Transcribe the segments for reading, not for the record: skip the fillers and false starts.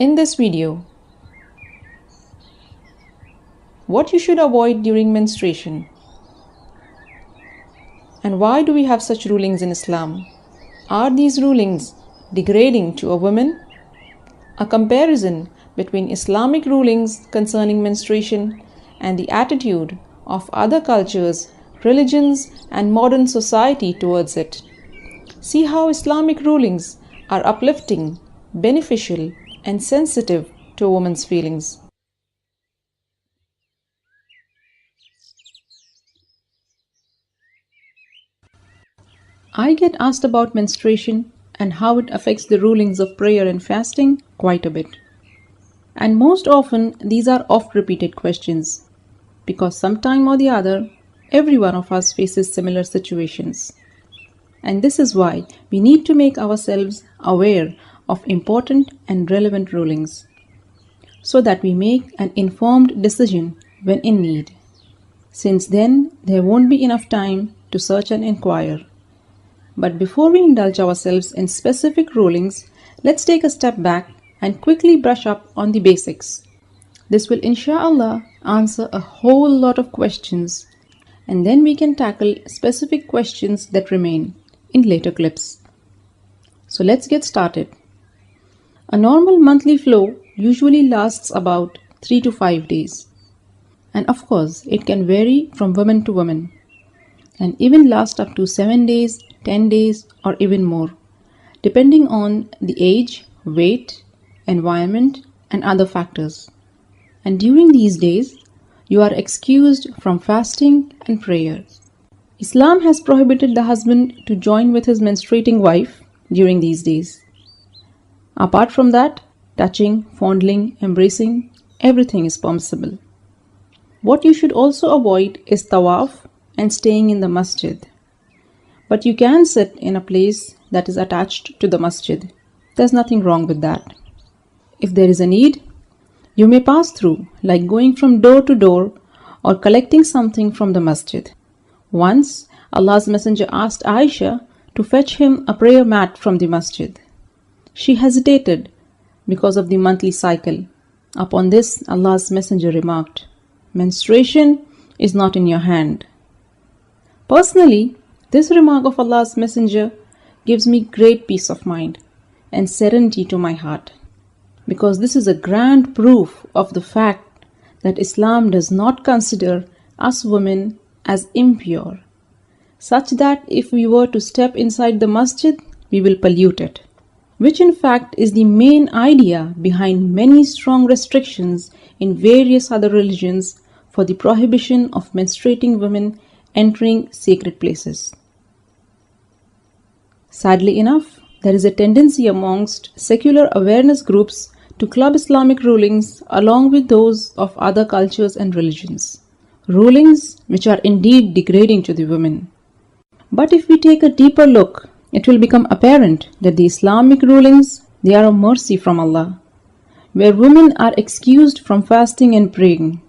In this video, what you should avoid during menstruation, and why do we have such rulings in Islam? Are these rulings degrading to a woman? A comparison between Islamic rulings concerning menstruation and the attitude of other cultures, religions, and modern society towards it. See how Islamic rulings are uplifting, beneficial, and sensitive to a woman's feelings. I get asked about menstruation and how it affects the rulings of prayer and fasting quite a bit. And most often, these are oft-repeated questions because sometime or the other, every one of us faces similar situations. And this is why we need to make ourselves aware of important and relevant rulings so that we make an informed decision when in need. Since then, there won't be enough time to search and inquire. But before we indulge ourselves in specific rulings, let's take a step back and quickly brush up on the basics. This will inshallah answer a whole lot of questions, and then we can tackle specific questions that remain in later clips. So let's get started. A normal monthly flow usually lasts about 3 to 5 days. And of course, it can vary from woman to woman and even last up to 7 days, 10 days, or even more, depending on the age, weight, environment, and other factors. And during these days, you are excused from fasting and prayer. Islam has prohibited the husband to join with his menstruating wife during these days. Apart from that, touching, fondling, embracing, everything is permissible. What you should also avoid is tawaf and staying in the masjid. But you can sit in a place that is attached to the masjid. There's nothing wrong with that. If there is a need, you may pass through, like going from door to door or collecting something from the masjid. Once, Allah's Messenger asked Aisha to fetch him a prayer mat from the masjid. She hesitated because of the monthly cycle. Upon this, Allah's Messenger remarked, "Menstruation is not in your hand." Personally, this remark of Allah's Messenger gives me great peace of mind and serenity to my heart, because this is a grand proof of the fact that Islam does not consider us women as impure, such that if we were to step inside the masjid, we will pollute it, which in fact is the main idea behind many strong restrictions in various other religions for the prohibition of menstruating women entering sacred places. Sadly enough, there is a tendency amongst secular awareness groups to club Islamic rulings along with those of other cultures and religions, rulings which are indeed degrading to the women. But if we take a deeper look, it will become apparent that the Islamic rulings, they are a mercy from Allah, where women are excused from fasting and praying.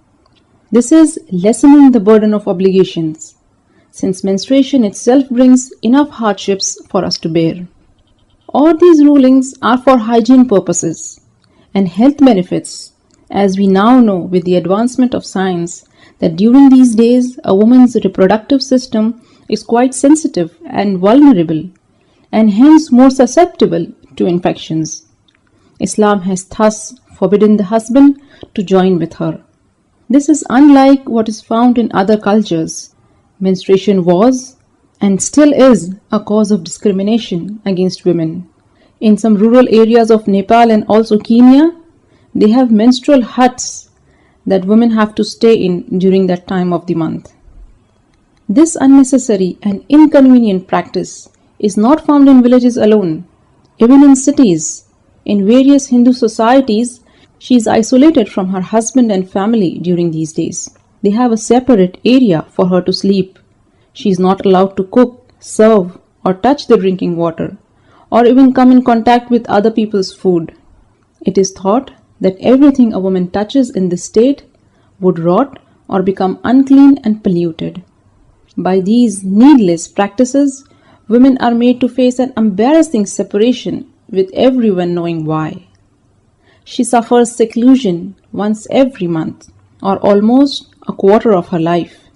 This is lessening the burden of obligations, since menstruation itself brings enough hardships for us to bear. All these rulings are for hygiene purposes and health benefits, as we now know with the advancement of science that during these days a woman's reproductive system is quite sensitive and vulnerable, and hence more susceptible to infections. Islam has thus forbidden the husband to join with her. This is unlike what is found in other cultures. Menstruation was and still is a cause of discrimination against women. In some rural areas of Nepal and also Kenya, they have menstrual huts that women have to stay in during that time of the month. This unnecessary and inconvenient practice is not found in villages alone. Even in cities, in various Hindu societies, she is isolated from her husband and family during these days. They have a separate area for her to sleep. She is not allowed to cook, serve, or touch the drinking water, or even come in contact with other people's food. It is thought that everything a woman touches in this state would rot or become unclean and polluted. By these needless practices, women are made to face an embarrassing separation with everyone knowing why. She suffers seclusion once every month, or almost a quarter of her life.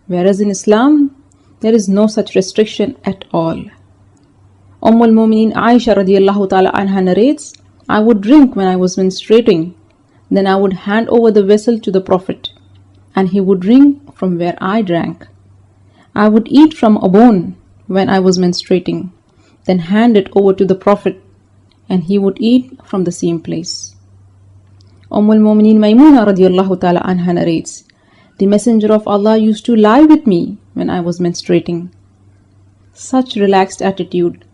Whereas in Islam, there is no such restriction at all. Al-Mu'mineen Aisha radiallahu ta'ala anha narrates, I would drink when I was menstruating, then I would hand over the vessel to the Prophet, and he would drink from where I drank. I would eat from a bone when I was menstruating, then hand it over to the Prophet, and he would eat from the same place. Al-Mu'mineen Maymuna radiallahu ta'ala anha narrates, the Messenger of Allah used to lie with me when I was menstruating. Such relaxed attitude,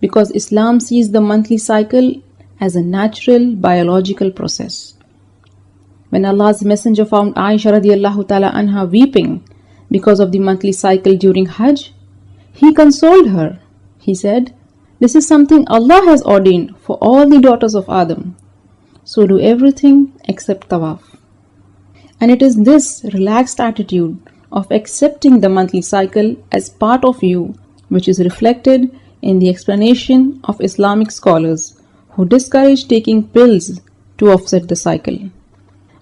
because Islam sees the monthly cycle as a natural biological process. When Allah's Messenger found Aisha radiallahu ta'ala anha weeping because of the monthly cycle during Hajj, he consoled her. He said, this is something Allah has ordained for all the daughters of Adam. So do everything except tawaf. And it is this relaxed attitude of accepting the monthly cycle as part of you which is reflected in the explanation of Islamic scholars who discourage taking pills to offset the cycle.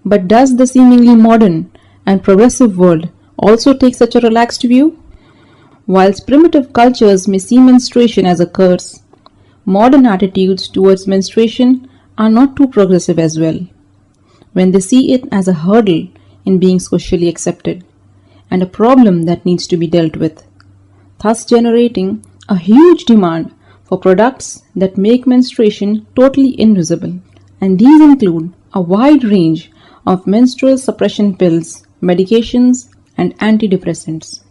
But does the seemingly modern and progressive world also take such a relaxed view? Whilst primitive cultures may see menstruation as a curse, modern attitudes towards menstruation are not too progressive as well, when they see it as a hurdle in being socially accepted and a problem that needs to be dealt with, thus generating a huge demand for products that make menstruation totally invisible. And these include a wide range of menstrual suppression pills, medications, and antidepressants.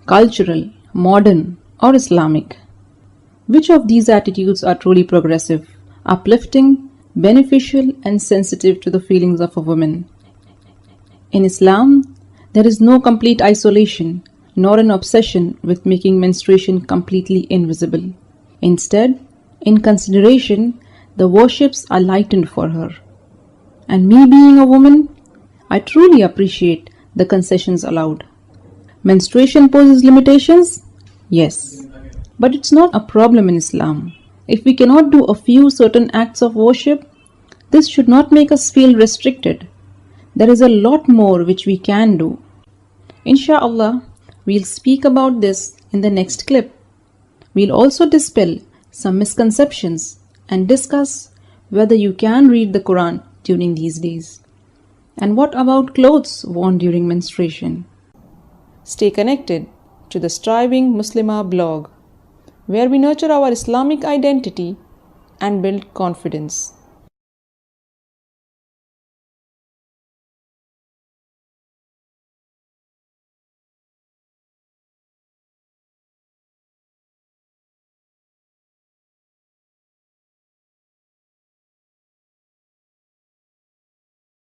Cultural, modern, or Islamic? Which of these attitudes are truly progressive, uplifting, beneficial, and sensitive to the feelings of a woman? In Islam, there is no complete isolation, nor an obsession with making menstruation completely invisible. Instead, in consideration, the worships are lightened for her. And me being a woman, I truly appreciate the concessions allowed. Menstruation poses limitations? Yes. But it's not a problem in Islam. If we cannot do a few certain acts of worship, this should not make us feel restricted. There is a lot more which we can do. Insha'Allah, we'll speak about this in the next clip. We'll also dispel some misconceptions and discuss whether you can read the Quran during these days. And what about clothes worn during menstruation? Stay connected to the Striving Muslimah blog, where we nurture our Islamic identity and build confidence.